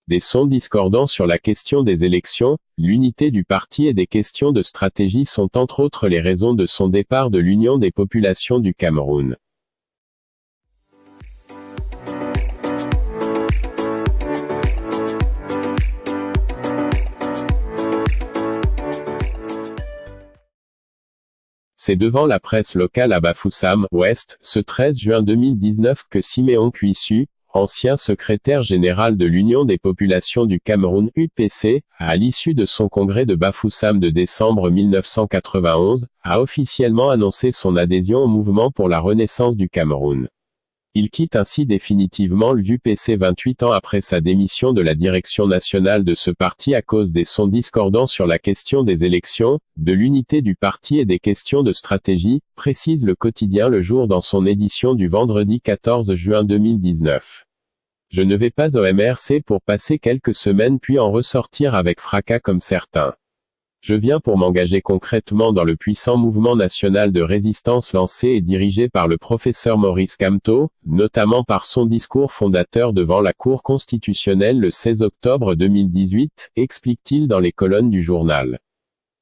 Des sons discordants sur la question des élections, l'unité du parti et des questions de stratégie sont entre autres les raisons de son départ de l'Union des populations du Cameroun. C'est devant la presse locale à Bafoussam, Ouest, ce 13 juin 2019 que Siméon Kuissu, ancien secrétaire général de l'Union des populations du Cameroun UPC, à l'issue de son congrès de Bafoussam de décembre 1991, a officiellement annoncé son adhésion au mouvement pour la renaissance du Cameroun. Il quitte ainsi définitivement l'UPC 28 ans après sa démission de la direction nationale de ce parti à cause des sons discordants sur la question des élections, de l'unité du parti et des questions de stratégie, précise le quotidien Le Jour dans son édition du vendredi 14 juin 2019. Je ne vais pas au MRC pour passer quelques semaines puis en ressortir avec fracas comme certains. Je viens pour m'engager concrètement dans le puissant mouvement national de résistance lancé et dirigé par le professeur Maurice Kamto, notamment par son discours fondateur devant la Cour constitutionnelle le 16 octobre 2018, explique-t-il dans les colonnes du journal.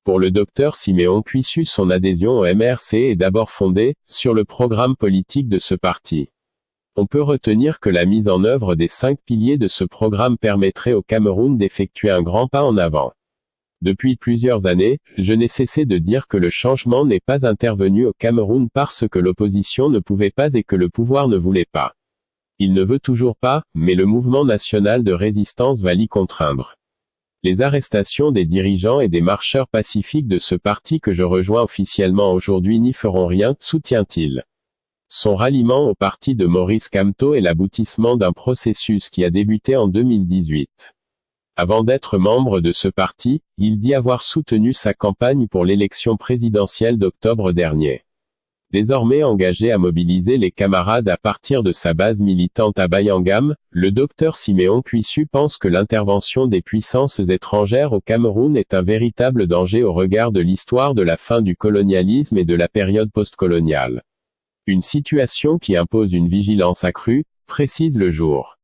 Pour le docteur Siméon Kuissu, son adhésion au MRC est d'abord fondée sur le programme politique de ce parti. On peut retenir que la mise en œuvre des 5 piliers de ce programme permettrait au Cameroun d'effectuer un grand pas en avant. Depuis plusieurs années, je n'ai cessé de dire que le changement n'est pas intervenu au Cameroun parce que l'opposition ne pouvait pas et que le pouvoir ne voulait pas. Il ne veut toujours pas, mais le mouvement national de résistance va l'y contraindre. Les arrestations des dirigeants et des marcheurs pacifiques de ce parti que je rejoins officiellement aujourd'hui n'y feront rien, soutient-il. Son ralliement au parti de Maurice Kamto est l'aboutissement d'un processus qui a débuté en 2018. Avant d'être membre de ce parti, il dit avoir soutenu sa campagne pour l'élection présidentielle d'octobre dernier. Désormais engagé à mobiliser les camarades à partir de sa base militante à Bayangam, le docteur Siméon Kuissu pense que l'intervention des puissances étrangères au Cameroun est un véritable danger au regard de l'histoire de la fin du colonialisme et de la période postcoloniale. Une situation qui impose une vigilance accrue, précise Le Jour.